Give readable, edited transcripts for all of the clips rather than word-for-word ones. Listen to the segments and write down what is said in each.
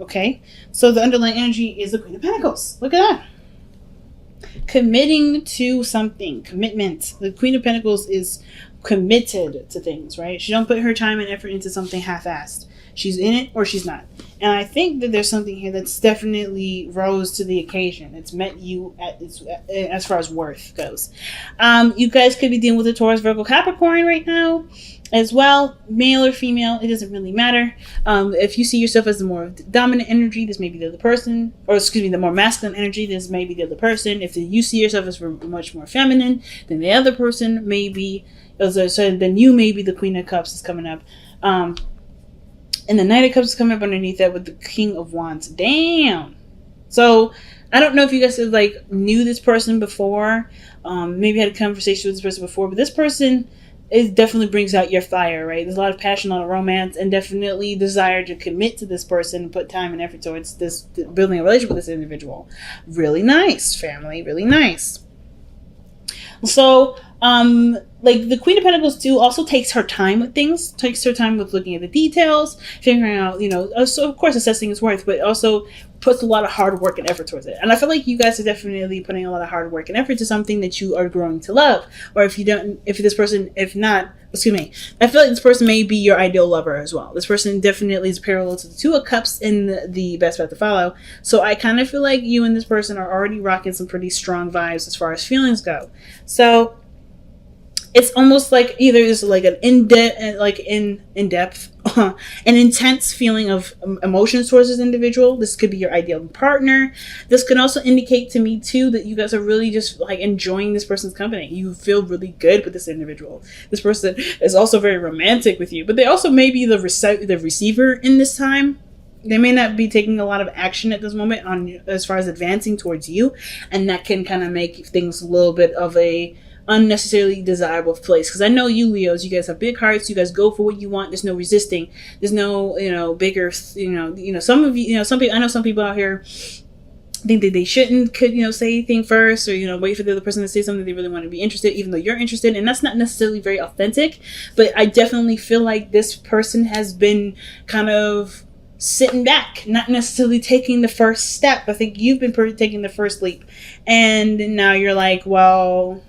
Okay, so the underlying energy is the Queen of Pentacles. Look at that. Committing to something. Commitment. The Queen of Pentacles is committed to things, right? She don't put her time and effort into something half-assed. She's in it or she's not. And I think that there's something here that's definitely rose to the occasion. It's met you at as far as worth goes. You guys could be dealing with a Taurus, Virgo, Capricorn right now as well. Male or female, it doesn't really matter. If you see yourself as the more dominant energy, this may be the other person. Or excuse me, the more masculine energy, this may be the other person. If you see yourself as much more feminine, then the other person may be, so then you may be the Queen of Cups is coming up. And the Knight of Cups is coming up underneath that with the King of Wands. Damn. So I don't know if you guys have, like, knew this person before. Maybe had a conversation with this person before. But this person definitely brings out your fire, right? There's a lot of passion, a lot of romance, and definitely desire to commit to this person and put time and effort towards this, building a relationship with this individual. Really nice, family. Really nice. So, like, the Queen of Pentacles too also takes her time with things, takes her time with looking at the details, figuring out, so of course assessing its worth, but also puts a lot of hard work and effort towards it. And I feel like you guys are definitely putting a lot of hard work and effort to something that you are growing to love. Or if not, I feel like this person may be your ideal lover as well. This person definitely is parallel to the Two of Cups in the Best Path to Follow. So I kind of feel like you and this person are already rocking some pretty strong vibes as far as feelings go. So it's almost like either there's like an in-depth, an intense feeling of emotions towards this individual. This could be your ideal partner. This could also indicate to me too that you guys are really just like enjoying this person's company. You feel really good with this individual. This person is also very romantic with you, but they also may be the receiver in this time. They may not be taking a lot of action at this moment on as far as advancing towards you, and that can kind of make things a little bit of a unnecessarily desirable place. Because I know you Leos, you guys have big hearts, you guys go for what you want, there's no resisting, there's no bigger some of you some people, I know some people out here think that they shouldn't say anything first, or wait for the other person to say something they really want to be interested, even though you're interested, and that's not necessarily very authentic. But I definitely feel like this person has been kind of sitting back, not necessarily taking the first step. I think you've been taking the first leap, and now you're like, well,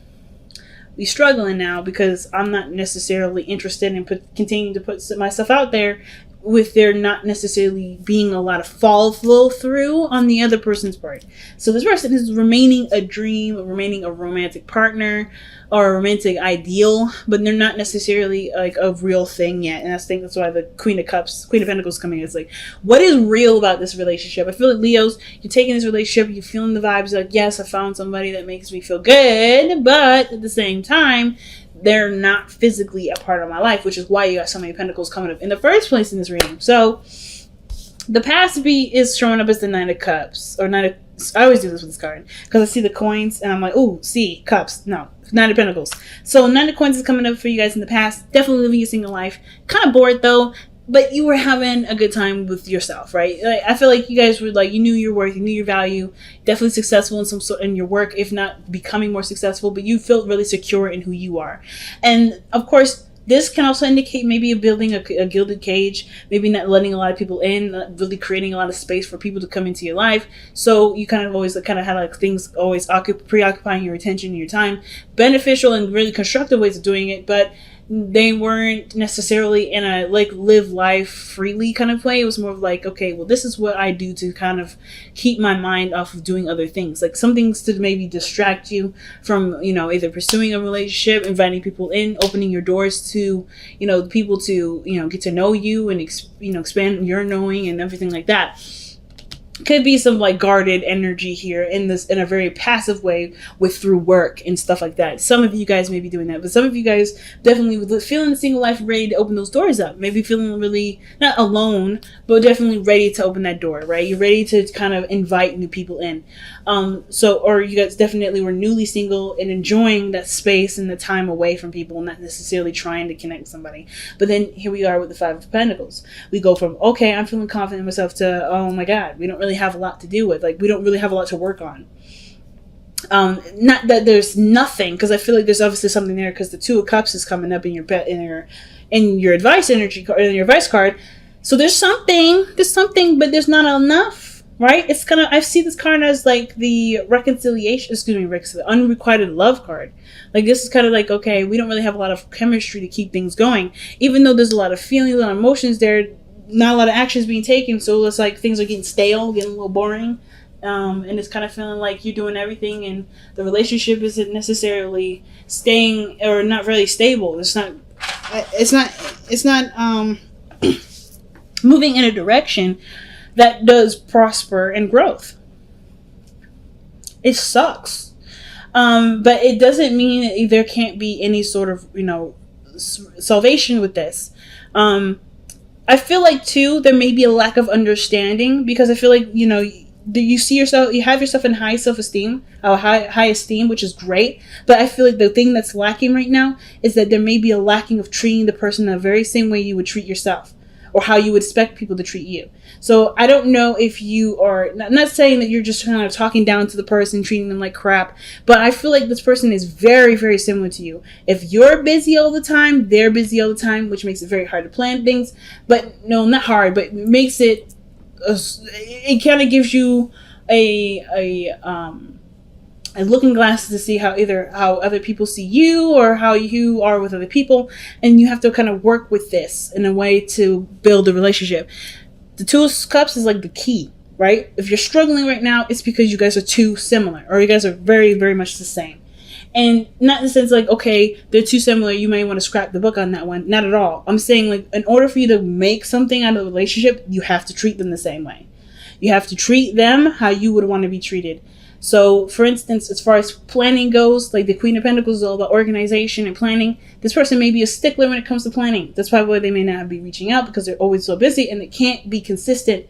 we're struggling now because I'm not necessarily interested in continuing to put myself out there, with there not necessarily being a lot of follow through on the other person's part. So this person is remaining a dream, remaining a romantic partner or a romantic ideal, but they're not necessarily like a real thing yet. And I think that's why the Queen of Pentacles coming in. It's like, what is real about this relationship? I feel like Leos, you're taking this relationship, you're feeling the vibes, like, yes, I found somebody that makes me feel good, but at the same time, they're not physically a part of my life, which is why you got so many Pentacles coming up in the first place in this reading. So the past B is showing up as the Nine of Cups, or I always do this with this card because I see the coins and I'm like, oh, see, cups. No, Nine of Pentacles. So Nine of Coins is coming up for you guys in the past. Definitely living a single life. Kind of bored though, but you were having a good time with yourself, right? Like, I feel like you guys were like, you knew your worth, you knew your value, definitely successful in some sort in your work, if not becoming more successful, but you felt really secure in who you are. And of course, this can also indicate maybe building a gilded cage, maybe not letting a lot of people in, not really creating a lot of space for people to come into your life. So you kind of always had like things always preoccupying your attention and your time, beneficial and really constructive ways of doing it, but they weren't necessarily in a like live life freely kind of way. It was more of like, okay, well, this is what I do to kind of keep my mind off of doing other things, like some things to maybe distract you from either pursuing a relationship, inviting people in, opening your doors to people to get to know you and expand your knowing and everything like that. Could be some like guarded energy here in a very passive way through work and stuff like that. Some of you guys may be doing that, but some of you guys definitely feeling the single life, ready to open those doors up. Maybe feeling really not alone, but definitely ready to open that door, right? You're ready to kind of invite new people in. Or you guys definitely were newly single and enjoying that space and the time away from people, not necessarily trying to connect with somebody. But then here we are with the Five of Pentacles. We go from, okay, I'm feeling confident in myself to, oh my God, we don't really have a lot to do with. Like, we don't really have a lot to work on. Not that there's nothing, because I feel like there's obviously something there, because the Two of Cups is coming up in your advice energy card, in your advice card. So there's something, but there's not enough, right? It's kind of, I see this card as like the reconciliation, excuse me, Rick, the unrequited love card. Like this is kind of like, okay, we don't really have a lot of chemistry to keep things going, even though there's a lot of feelings, a lot of emotions there, not a lot of actions being taken. So it's like things are getting stale, getting a little boring. And it's kind of feeling like you're doing everything and the relationship isn't necessarily staying or not really stable. It's not moving in a direction that does prosper and growth. It sucks. But it doesn't mean that there can't be any sort of, salvation with this. I feel like too, there may be a lack of understanding because I feel like, you see yourself, you have yourself in high self-esteem, high esteem, which is great. But I feel like the thing that's lacking right now is that there may be a lacking of treating the person the very same way you would treat yourself or how you would expect people to treat you. So I don't know if you are, not saying that you're just kind of talking down to the person, treating them like crap, but I feel like this person is very, very similar to you. If you're busy all the time, they're busy all the time, which makes it very hard to plan things. But no, not hard, but makes it, it kind of gives you a looking glass to see how other people see you or how you are with other people, and you have to kind of work with this in a way to build a relationship. The Two of Cups is like the key, right? If you're struggling right now, it's because you guys are too similar, or you guys are very, very much the same. And not in the sense like, okay, they're too similar, you may want to scrap the book on that one. Not at all. I'm saying like, in order for you to make something out of the relationship, you have to treat them the same way. You have to treat them how you would want to be treated. So, for instance, as far as planning goes, like the Queen of Pentacles is all about organization and planning. This person may be a stickler when it comes to planning. That's probably why they may not be reaching out, because they're always so busy and they can't be consistent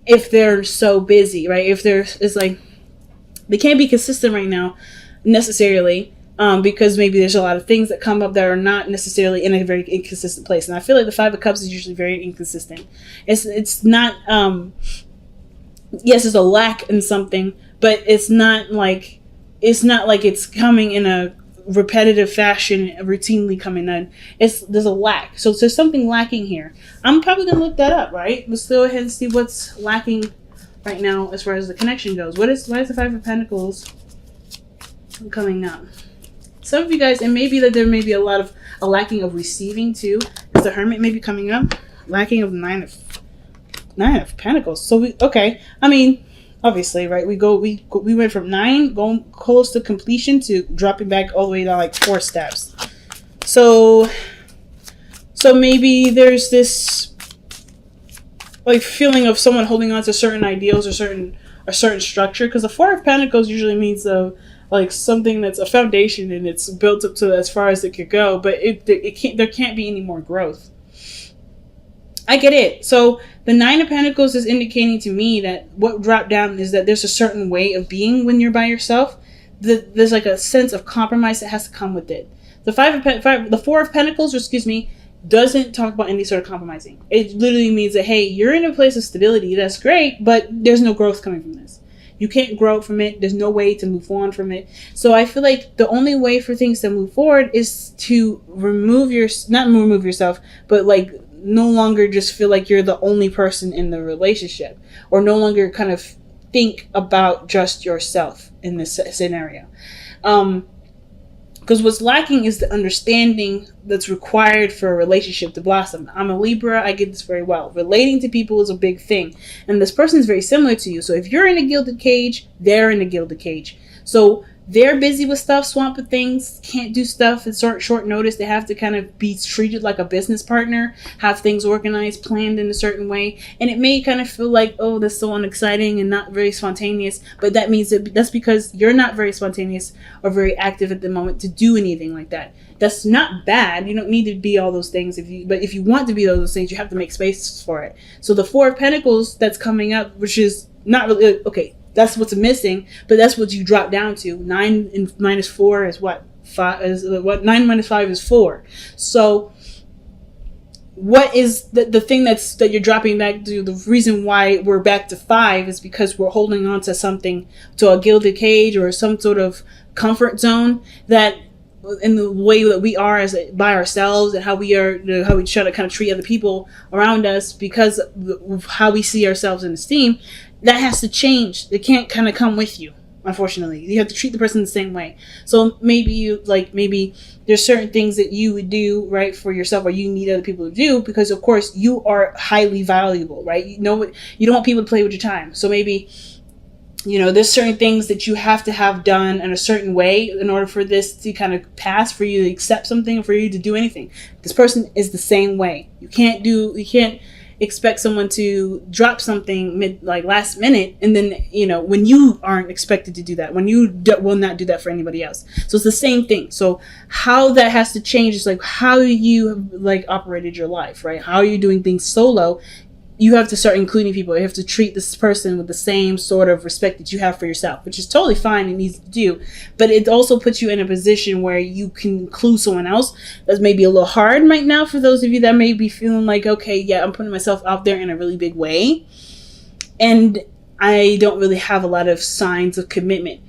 if they're so busy, right? They can't be consistent right now necessarily, because maybe there's a lot of things that come up that are not necessarily in a very inconsistent place. And I feel like the Five of Cups is usually very inconsistent. It's not, yes, there's a lack in something, but it's not like it's coming in a repetitive fashion, routinely coming in. There's a lack. So there's something lacking here. I'm probably gonna look that up, right? Let's go ahead and see what's lacking right now as far as the connection goes. Why is the Five of Pentacles coming up? Some of you guys, and maybe that there may be a lacking of receiving too, because the Hermit may be coming up. Lacking of Nine of Pentacles. So obviously, right? We went from 9 going close to completion to dropping back all the way down like 4 steps. So maybe there's this like feeling of someone holding on to certain ideals or certain structure, because the Four of Pentacles usually means like something that's a foundation and it's built up to as far as it could go, but there can't be any more growth. I get it. So the Nine of Pentacles is indicating to me that what dropped down is that there's a certain way of being when you're by yourself. There's like a sense of compromise that has to come with it. The Four of Pentacles, doesn't talk about any sort of compromising. It literally means that, hey, you're in a place of stability. That's great, but there's no growth coming from this. You can't grow from it. There's no way to move on from it. So I feel like the only way for things to move forward is to not remove yourself, but like no longer just feel like you're the only person in the relationship, or no longer kind of think about just yourself in this scenario. Because what's lacking is the understanding that's required for a relationship to blossom. I'm a Libra. I get this very well. Relating to people is a big thing. And this person is very similar to you. So if you're in a gilded cage, they're in a gilded cage. So they're busy with stuff, swamped with things, can't do stuff at short notice. They have to kind of be treated like a business partner, have things organized, planned in a certain way. And it may kind of feel like, oh, that's so unexciting and not very spontaneous. But that means that's because you're not very spontaneous or very active at the moment to do anything like that. That's not bad. You don't need to be all those things. But if you want to be all those things, you have to make space for it. So the Four of Pentacles that's coming up, which is not really, okay, that's what's missing, but that's what you drop down to. 9 and minus 4 is what? 9 minus 5 is 4. So what is the thing that you're dropping back to? The reason why we're back to 5 is because we're holding on to something, to a gilded cage or some sort of comfort zone that in the way that we are as by ourselves, and how we are, how we try to kind of treat other people around us because of how we see ourselves in esteem, that has to change. It can't kind of come with you. Unfortunately, you have to treat the person the same way. So maybe there's certain things that you would do right for yourself, or you need other people to do, because of course you are highly valuable, right? You know what, you don't want people to play with your time. So maybe, there's certain things that you have to have done in a certain way in order for this to kind of pass, for you to accept something, for you to do anything. This person is the same way. You can't expect someone to drop something last minute, and then when you aren't expected to do that, when you will not do that for anybody else. So it's the same thing. So how that has to change is how you operated your life, right? How are you doing things solo? You have to start including people. You have to treat this person with the same sort of respect that you have for yourself, which is totally fine and easy to do. But it also puts you in a position where you can include someone else. That's maybe a little hard right now for those of you that may be feeling like, okay, yeah, I'm putting myself out there in a really big way, and I don't really have a lot of signs of commitment.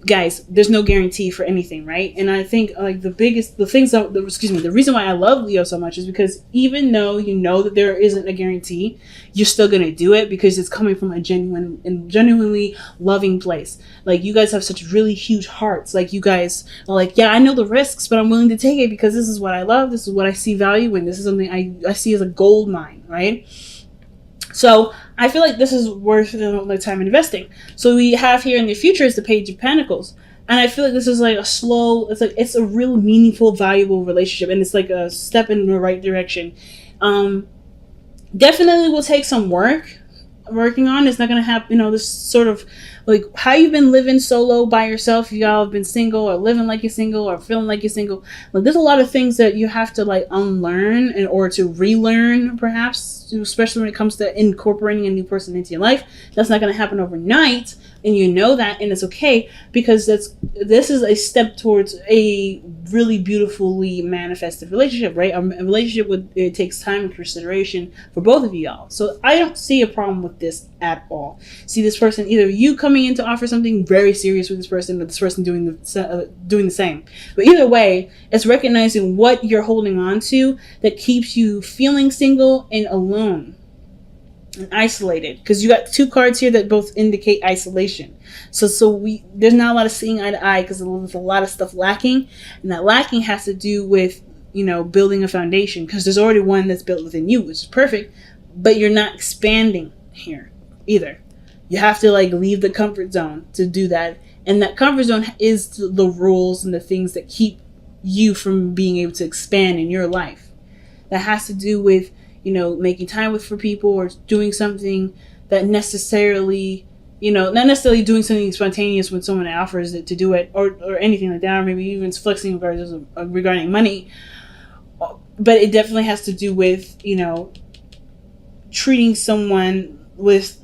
Guys, there's no guarantee for anything, right? And I think the reason why I love Leo so much is because even though you know that there isn't a guarantee, you're still gonna do it because it's coming from a genuine and genuinely loving place. You guys have such really huge hearts. You guys are yeah, I know the risks, but I'm willing to take it because this is what I love. This is what I see value in. This is something I see as a gold mine, right? So I feel like this is worth the time investing. So we have here in the future is the Page of Pentacles. And I feel like this is it's a real meaningful, valuable relationship. And it's a step in the right direction. Definitely will take some working on. It's not going to happen, this sort of how you've been living solo by yourself. Y'all have been single or living like you're single or feeling like you're single. There's a lot of things that you have to unlearn or to relearn, perhaps, especially when it comes to incorporating a new person into your life. That's not going to happen overnight, and you know that, and it's okay, because this is a step towards a really beautifully manifested relationship, right? A relationship it takes time and consideration for both of y'all. So I don't see a problem with this at all. See this person, either you coming in to offer something very serious with this person, or this person doing the same. But either way, it's recognizing what you're holding on to that keeps you feeling single and alone and isolated, because you got two cards here that both indicate isolation. So there's not a lot of seeing eye to eye, because there's a lot of stuff lacking, and that lacking has to do with building a foundation, because there's already one that's built within you, which is perfect, but you're not expanding here either. You have to leave the comfort zone to do that, and that comfort zone is the rules and the things that keep you from being able to expand in your life. That has to do with making time for people, or doing something that necessarily, not necessarily doing something spontaneous when someone offers it to do it, or anything like that, or maybe even flexing regarding money. But it definitely has to do with, treating someone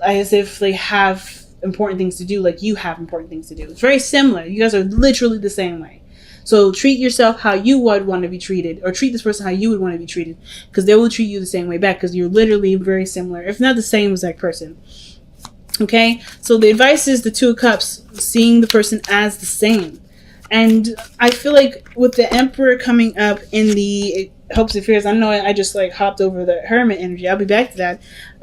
as if they have important things to do, like you have important things to do. It's very similar. You guys are literally the same way. So treat yourself how you would want to be treated, or treat this person how you would want to be treated, because they will treat you the same way back, because you're literally very similar, if not the same as that person. Okay, so the advice is the Two of Cups, seeing the person as the same. And I feel like with the Emperor coming up in the hopes and fears, I know I just hopped over the Hermit energy. I'll be back to that.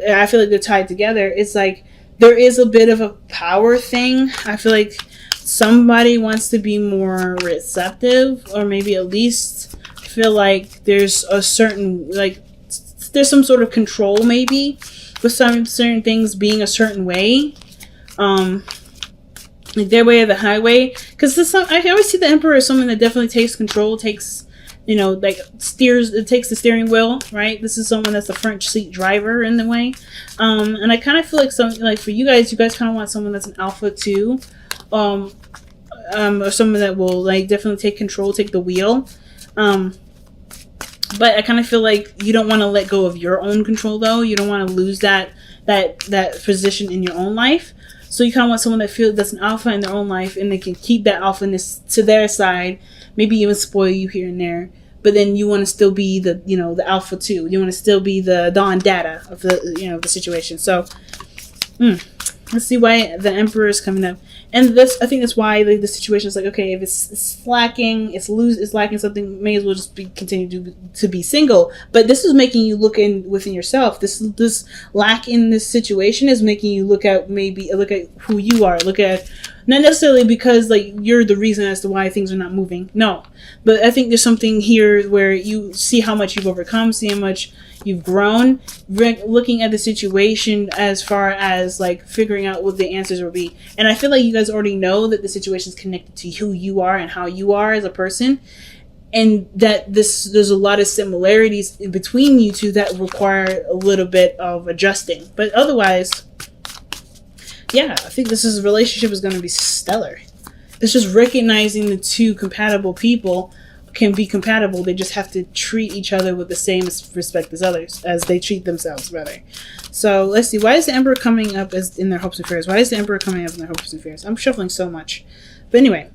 I feel like they're tied together. It's there is a bit of a power thing. I feel like somebody wants to be more receptive, or maybe at least feel like there's a certain, there's some sort of control maybe with some certain things being a certain way. Their way or the highway. Because I always see the Emperor as someone that definitely takes control, takes, steers, it takes the steering wheel, right? This is someone that's the front seat driver in the way. And I kind of feel like for you guys kind of want someone that's an alpha too. Or someone that will definitely take control, take the wheel. But I kind of feel like you don't want to let go of your own control, though. You don't want to lose that position in your own life. So you kind of want someone that's an alpha in their own life, and they can keep that alphaness to their side, maybe even spoil you here and there. But then you want to still be the alpha too. You want to still be the Don Data of the situation. So let's see why the Emperor is coming up. And this, I think that's why the situation is like, okay, if it's lacking, it's lacking something, may as well just continue to be single. But this is making you look within yourself. This lack in this situation is making you look at who you are. Look at, not necessarily because like you're the reason as to why things are not moving. No, but I think there's something here where you see how much you've overcome, see how much you've grown, looking at the situation as far as like figuring out what the answers will be. And I feel like you guys already know that the situation is connected to who you are and how you are as a person, and that there's a lot of similarities between you two that require a little bit of adjusting. But otherwise, yeah, I think this relationship is going to be stellar. It's just recognizing the two compatible people can be compatible. They just have to treat each other with the same respect as they treat themselves, rather. So let's see. Why is the Emperor coming up as in their hopes and fears? Why is the Emperor coming up in their hopes and fears? I'm shuffling so much. But anyway.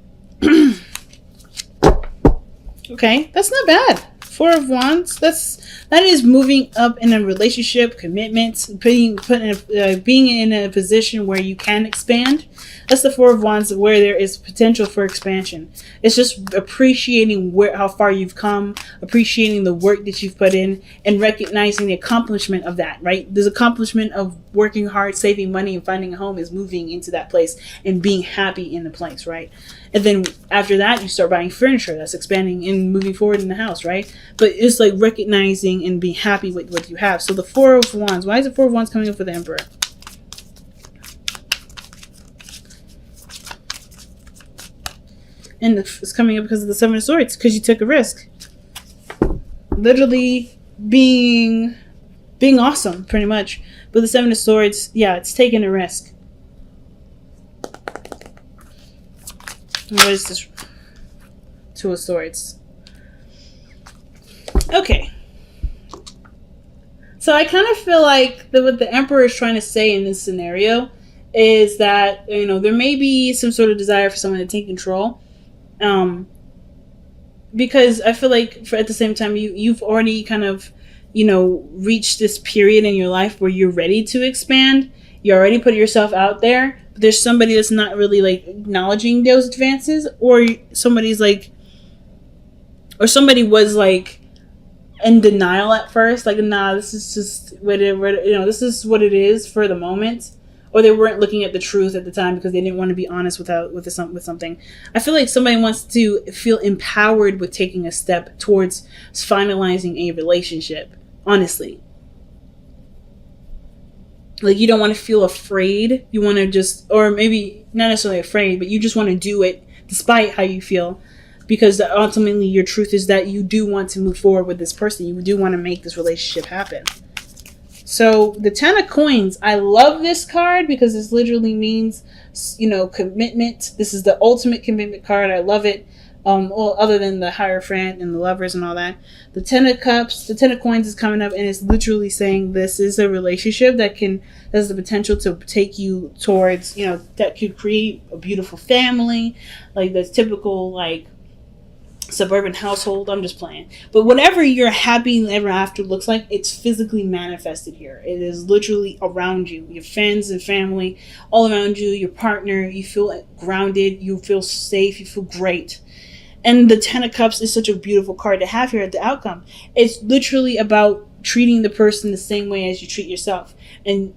Okay, that's not bad. Four of Wands. That is moving up in a relationship, commitment, being in a position where you can expand. That's the Four of Wands, where there is potential for expansion. It's just appreciating how far you've come, appreciating the work that you've put in, and recognizing the accomplishment of that, right? This accomplishment of working hard, saving money, and finding a home is moving into that place and being happy in the place, right? And then after that, you start buying furniture. That's expanding and moving forward in the house, right? But it's like recognizing and being happy with what you have. So the Four of Wands. Why is the Four of Wands coming up for the Emperor? And it's coming up because of the Seven of Swords, because you took a risk. Literally being awesome, pretty much. But the Seven of Swords, yeah, it's taking a risk. What is this? Two of Swords. Okay. So I kind of feel like what the Emperor is trying to say in this scenario is that, there may be some sort of desire for someone to take control. Because I feel like at the same time, you've already kind of, reached this period in your life where you're ready to expand. You already put yourself out there. But there's somebody that's not really like acknowledging those advances, or somebody was like in denial at first, like, nah, this is just this is what it is for the moment. Or they weren't looking at the truth at the time because they didn't want to be honest with something. I feel like somebody wants to feel empowered with taking a step towards finalizing a relationship. Honestly. Like, you don't want to feel afraid. You want to just, or maybe not necessarily afraid, but you just want to do it despite how you feel. Because ultimately your truth is that you do want to move forward with this person. You do want to make this relationship happen. So the Ten of Coins, I love this card because this literally means, commitment. This is the ultimate commitment card. I love it. Well, other than the Hierophant and the Lovers and all that. The Ten of Cups, the Ten of Coins is coming up, and it's literally saying this is a relationship that has the potential to take you towards, that could create a beautiful family, like the typical, like, suburban household. I'm just playing. But whatever your happy ever after looks like, it's physically manifested here. It is literally around you. Your friends and family, all around you, your partner. You feel grounded. You feel safe. You feel great. And the Ten of Cups is such a beautiful card to have here at the outcome. It's literally about treating the person the same way as you treat yourself. And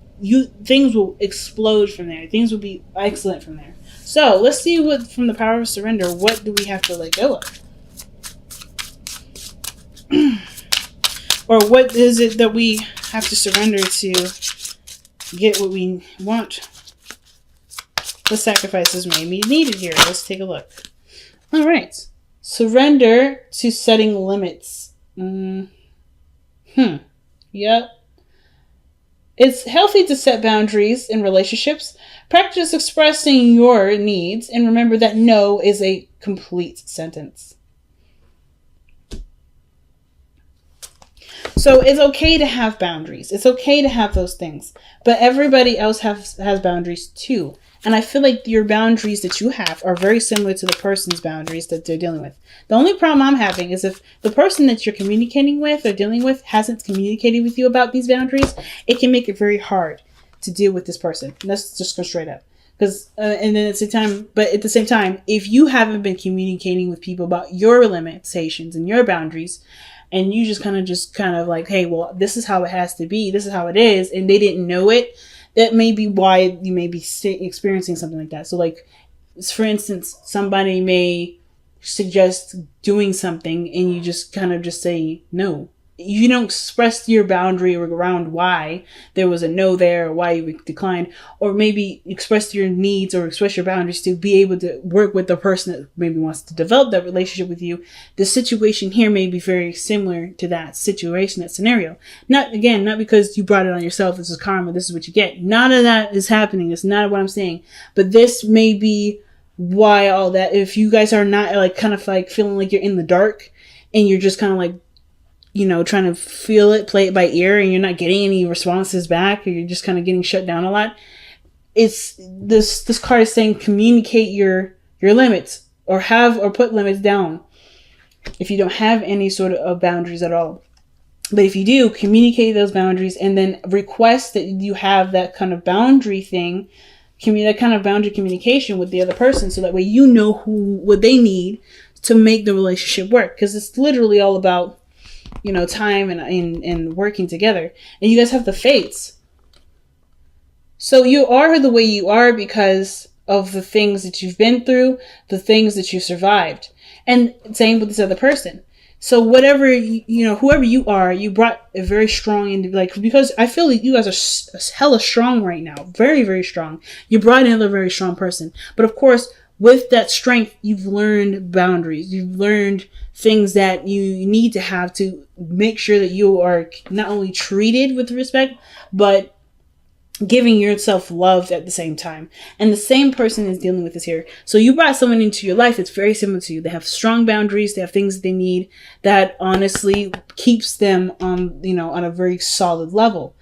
things will explode from there. Things will be excellent from there. So let's see what, from the Power of Surrender, what do we have to let go of? Or what is it that we have to surrender to get what we want? What sacrifices may be needed here? Let's take a look. All right. Surrender to setting limits. Yep. It's healthy to set boundaries in relationships. Practice expressing your needs, and remember that no is a complete sentence. So it's okay to have boundaries. It's okay to have those things. But everybody else has boundaries too. And I feel like your boundaries that you have are very similar to the person's boundaries that they're dealing with. The only problem I'm having is if the person that you're communicating with or dealing with hasn't communicated with you about these boundaries, it can make it very hard to deal with this person. Let's just go straight up. Because and then at the same time, if you haven't been communicating with people about your limitations and your boundaries, and you just kind of like, hey, well, this is how it has to be, this is how it is, and they didn't know it, that may be why you may be experiencing something like that. So like, for instance, somebody may suggest doing something and you just kind of just say no. You don't express your boundary around why there was a no there, or why you declined, or maybe express your needs or express your boundaries to be able to work with the person that maybe wants to develop that relationship with you. The situation here may be very similar to that situation, that scenario. Not because you brought it on yourself, this is karma, this is what you get. None of that is happening. It's not what I'm saying. But this may be why all that, if you guys are not like kind of like feeling like you're in the dark and you're just kind of like, trying to feel it, play it by ear, and you're not getting any responses back, or you're just kind of getting shut down a lot. It's this card is saying communicate your limits, or put limits down if you don't have any sort of boundaries at all. But if you do, communicate those boundaries and then request that you have that kind of boundary thing, that kind of boundary communication with the other person, so that way you know what they need to make the relationship work. Because it's literally all about time and working together. And you guys have the fates. So you are the way you are because of the things that you've been through, the things that you survived. And same with this other person. So whatever, whoever you are, you brought a very strong, because I feel like you guys are hella strong right now. Very, very strong. You brought in a very strong person. But of course, with that strength, you've learned boundaries. You've learned things that you need to have to make sure that you are not only treated with respect, but giving yourself love at the same time. And the same person is dealing with this here. So you brought someone into your life that's very similar to you. They have strong boundaries. They have things that they need that honestly keeps them on a very solid level.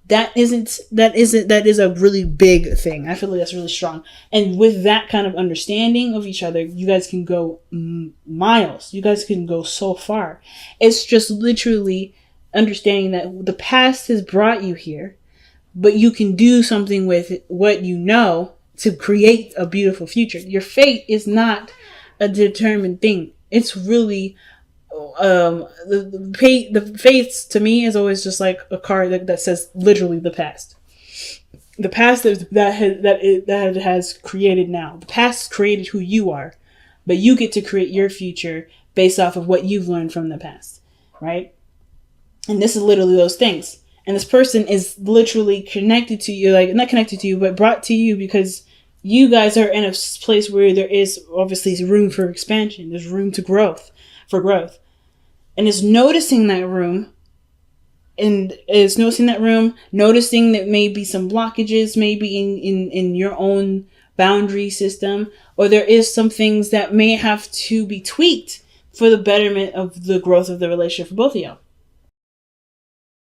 That is a really big thing. I feel like that's really strong. And with that kind of understanding of each other, you guys can go miles. You guys can go so far. It's just literally understanding that the past has brought you here, but you can do something with what you know to create a beautiful future. Your fate is not a determined thing. It's really the fates to me is always just like a card that says literally the past. The past that has created now. The past created who you are, but you get to create your future based off of what you've learned from the past, right? And this is literally those things. And this person is literally connected to you, like not connected to you, but brought to you because you guys are in a place where there is obviously room for expansion. There's room for growth. And it's noticing that room. And it's noticing that maybe some blockages, maybe in your own boundary system, or there is some things that may have to be tweaked for the betterment of the growth of the relationship for both of y'all.